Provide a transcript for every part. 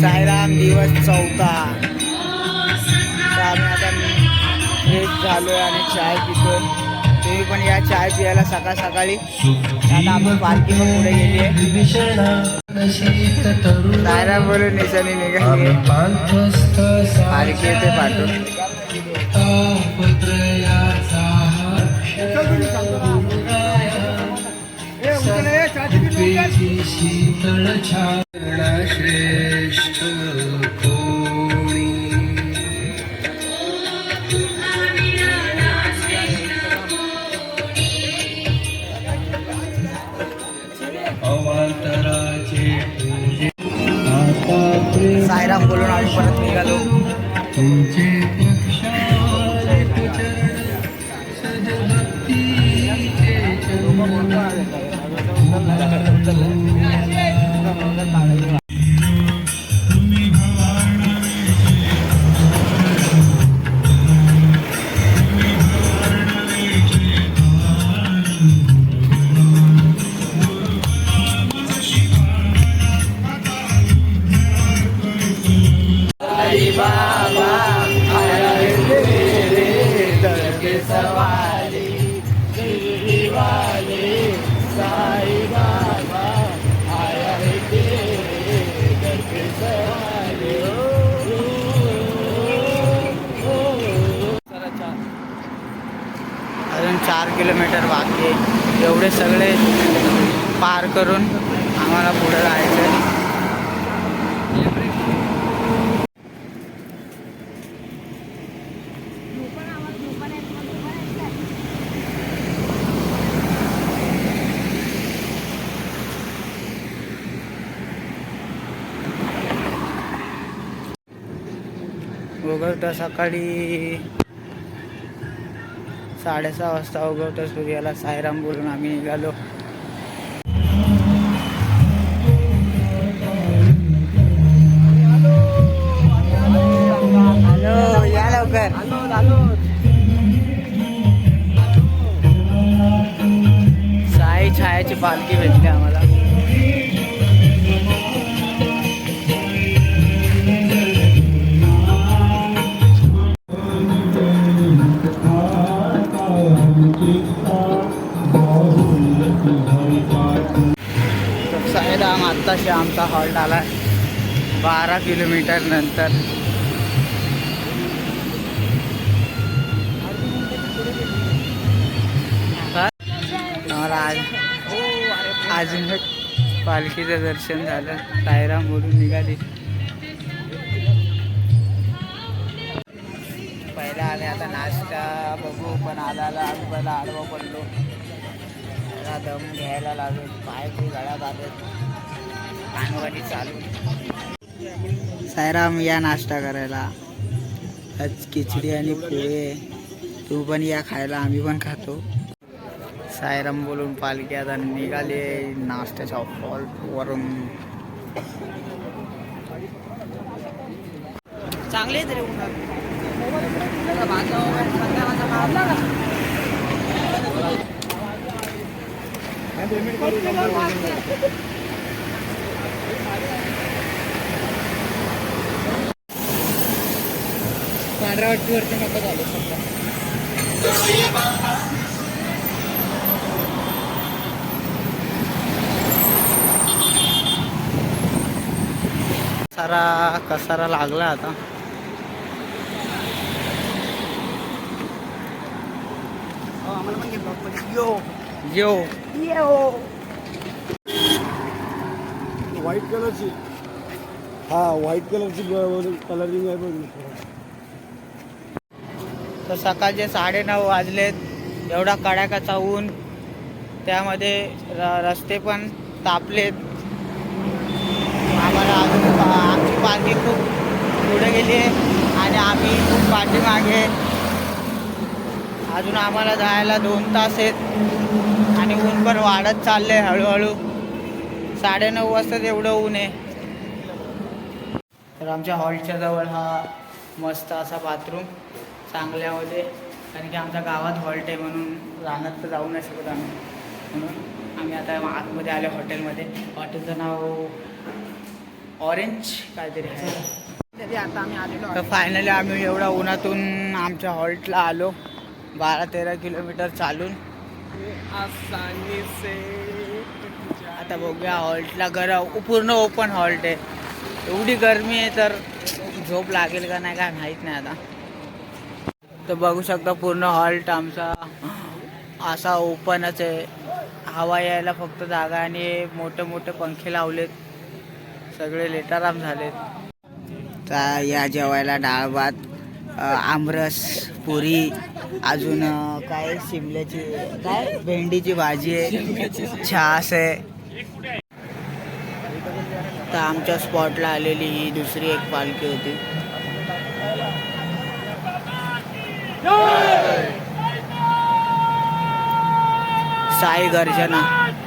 साईराम दिवस 4था. आम्ही आता फ्रेश झालोय आणि चाय पितोय. तुम्ही पण या चाय पियाला सकाळ सकाळी. आता आपण पालखी पण पुढे गेली आहे. साईराम बोलून निशाणी निघाली. पालखी येते पाठवून. शीतळ छाया श्रेष्ठ कोणी अवांतराचे साईराम बोलून आम्ही परत निघालो. तुमचे अजून 4 किलोमीटर बाकी आहे. एवढे सगळे पार करून आम्हाला पुढे जायचं आहे. उगवता सकाळी 6:30 वाजता उगवता सूर्याला साईराम बोलून आम्ही निघालो. हॅलो या लवकर. साई छायाची पालखी भेटली आम्हाला. साईराम आत्ताशी आमचा हॉल्ट आला 12 किलोमीटर नंतर. अजून पालखीचं दर्शन झालं. साईराम बोलून निघाली. पहिला आम्ही आता नाश्ता बघू, पण आम्ही पहिला आडवा पडलो. दम घ्यायला लागेल. पायची गळ्यात आले. कानवाडी चालू. साईराम या नाश्ता करायला. आज खिचडी आणि पोहे. तू पण या खायला, आम्ही पण खातो. साईराम बोलून पालखी आता निघाली नाश्त्याच्या हॉल्टवरून. चांगले तरी पांढरावट्टीवरती नको झाले सध्या. कसारा लागला आता. यो व्हाईट कलरची. हा व्हाईट कलरची कलरिंग आहे बघ. तर सकाळचे 9:30 वाजलेत. एवढा कडाक्याचा ऊन, त्यामध्ये रस्ते पण तापलेत. आम्हाला अजून आमची पालखी खूप पुढे गेली आहे आणि आम्ही खूप पाठीमागे. अजून आम्हाला जायला 2 तास आहेत आणि ऊन पण वाढत चालले हळूहळू. 9:30 वाजता एवढं ऊन आहे. तर आमच्या हॉलच्या जवळ हा मस्त असा बाथरूम चांगल्यामध्ये, कारण की आमच्या गावात हॉल्ट आहे म्हणून रानात तर जाऊ नाही शकत आम्ही. म्हणून आम्ही आता आतमध्ये आलो हॉटेलमध्ये. हॉटेलचं नाव ऑरेंज काहीतरी आहे. आता आम्ही आलेलो तर फायनली आम्ही एवढा उन्हातून आमच्या हॉल्टला आलो 12-13 किलोमीटर चालून. आता बघूया हॉल्टला पूर्ण ओपन हॉल्ट आहे. एवढी गरमी आहे तर झोप लागेल का नाही काय माहीत नाही आता. तर बघू शकता पूर्ण हॉल्ट आमचा असा ओपनच आहे. हवा यायला फक्त जागा आणि मोठे मोठे पंखे लावलेत. सगळे लेटाराम झालेत. तर या जेवायला डाळ भात, आमरस, पुरी, अजून काय शिमल्याची काय भेंडीची भाजी आहे, छास आहे. तर आमच्या स्पॉटला आलेली ही दुसरी एक पालखी होती. साई गर्जना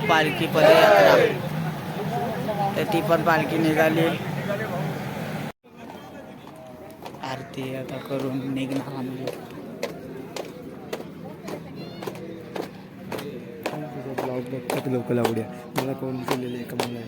पालखी पदयात्रा. तर ती पण पालखी निघाली. आरती आता करून निघणार आम्ही. ब्लॉग बघतात लोक लावड्या मला कोण केलेलं आहे का मला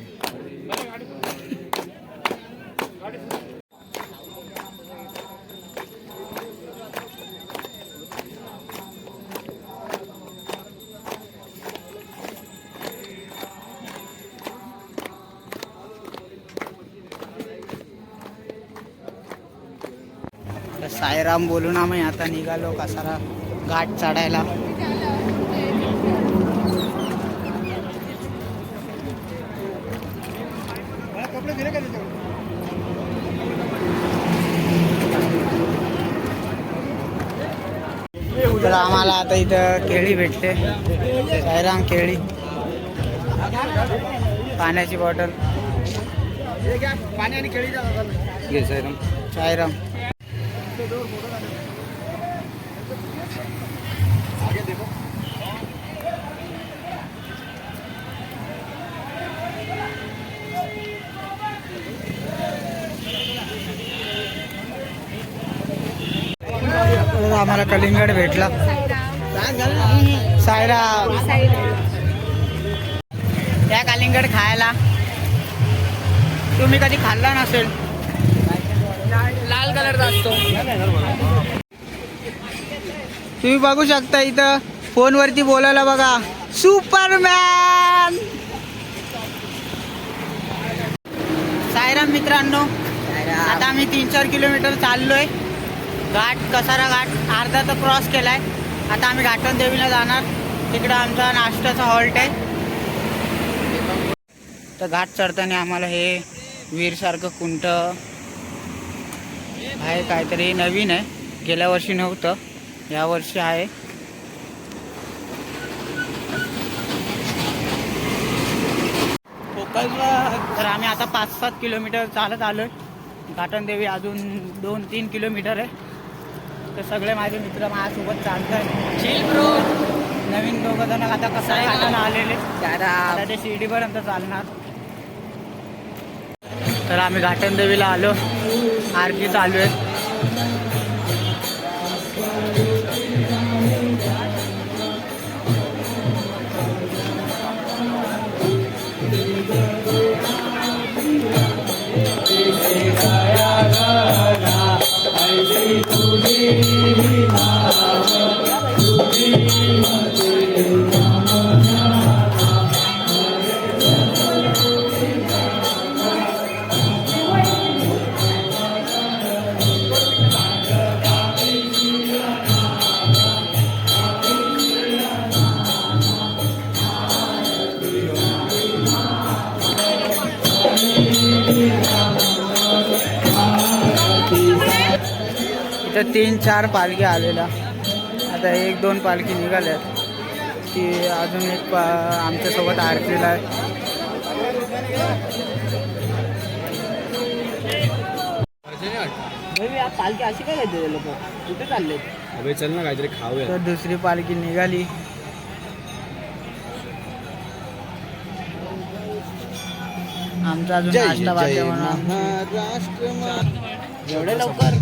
साईराम बोलून आम्ही आता निघालो कसारा घाट चढायला. तर आम्हाला आता इथं केळी भेटते. साईराम केळी, पाण्याची बॉटल, पाणी आणि केळी. साईराम आम्हाला कलिंगड भेटला. साईराम या कलिंगड खायला तुम्ही कधी खाल्ला नसेल. लाल कलरचा असतो. तुम्ही बघू शकता इथं फोनवरती बोलायला बघा सुपरमॅन. साईराम मित्रांनो, आता आम्ही 3-4 किलोमीटर चाललोय. घाट कसारा घाट अर्धा तर क्रॉस केलाय. आता आम्ही घाटन देवीला जाणार. तिकडं आमचा नाश्त्याचा हॉल्ट आहे. तर घाट चढताना आम्हाला हे वीरसारखं कुंट आहे. काहीतरी नवीन आहे, गेल्या वर्षी नव्हतं, या वर्षी आहे. तर आम्ही आता 5-7 किलोमीटर चालत आलोय. घाटन देवी अजून 2-3 किलोमीटर आहे. तर सगळे माझे मित्र माझ्यासोबत चालत आहेत. Chill bro. नवीन 2 जण आता कसा घाटाला आलेले. आता ते शिर्डीपर्यंत चालणार. तर आम्ही घाटन देवीला आलो. आरती चालू आहे. इथं 3-4 पालखी आलेल्या. आता 1-2 पालखी निघाल्यात. ती अजून एक आमच्यासोबत आरतीला आहे. पालखी अशी काय घेते लोक कुठे चालले? अबे चल ना काहीतरी खाऊया. तर दुसरी पालखी निघाली. आमचा अजून नाश्ता बाकी म्हणून एवढे लवकर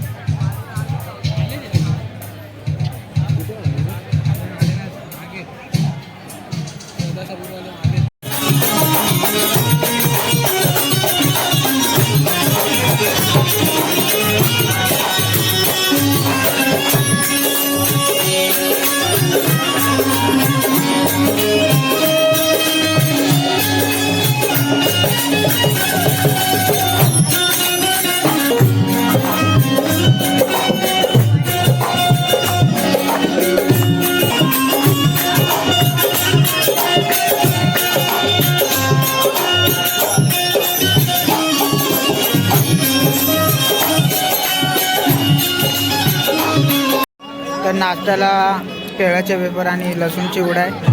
तर नाश्त्याला केळाचे वेफर आणि लसूण चिवडा आहे.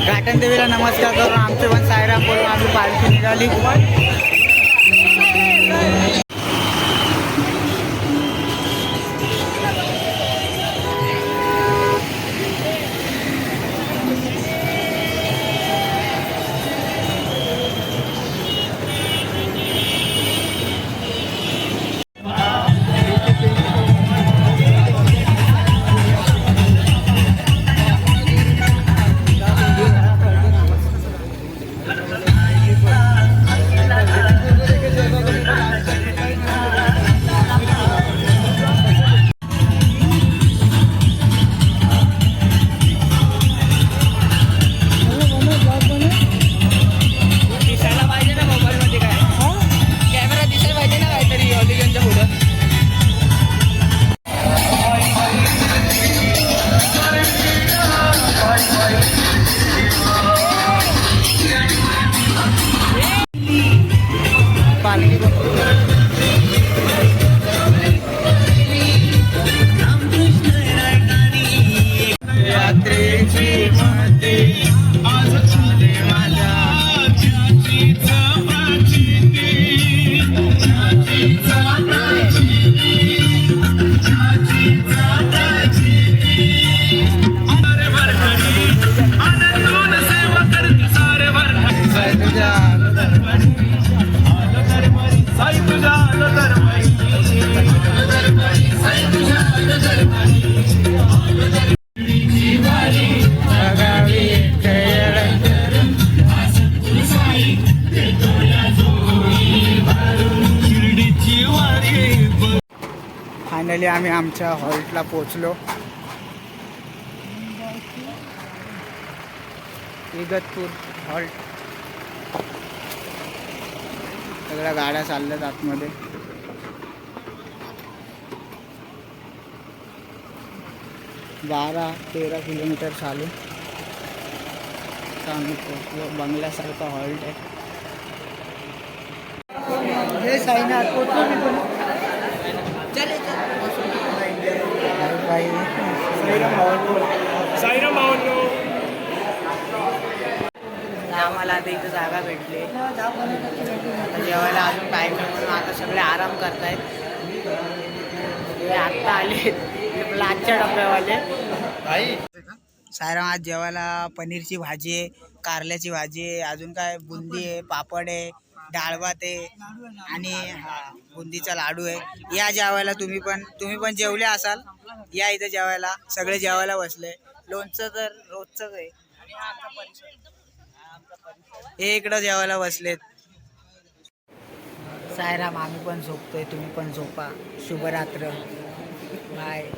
घाटन देवीला नमस्कार करून आमचे पण सायराम बोलून आम्ही पालखी निघाली. दिसायला पाहिजे ना मोबाईलमध्ये काय कॅमेरा दिसायला पाहिजे ना काहीतरी ऑलिगनच्या पुढं. पालखी यात्रेची मध्ये आज झाले माझ्या फायनली आम्ही आमच्या हॉल्टला पोचलो. इगतपूर हॉल्ट. सगळ्या गाड्या चालल्यात आतमध्ये. बारा 13 किलोमीटर चालू आम्ही पोचलो. बंगल्यासारखा हॉल्ट आहे. हे साईनाथ पोचलो मी पण. आम्हाला आता इथं जागा भेटली. जेवायला अजून टाईम आहे म्हणून आता सगळे आराम करतायत. आत्ता आले आजच्या डब्यावाले. सायराम आज जेवायला पनीरची भाजी आहे, कारल्याची भाजी आहे, अजून काय बुंदी आहे, पापड आहे, डाळ भात आहे आणि बुंदीचा लाडू आहे. या जेवायला तुम्ही पण जेवले असाल. या इथं जेवायला. सगळे जेवायला बसले. लोणचं तर रोजचंच आहे. हे इकडं जेवायला बसलेत. सायराम आम्ही पण झोपतोय, तुम्ही पण झोपा. शुभरात्र. बाय.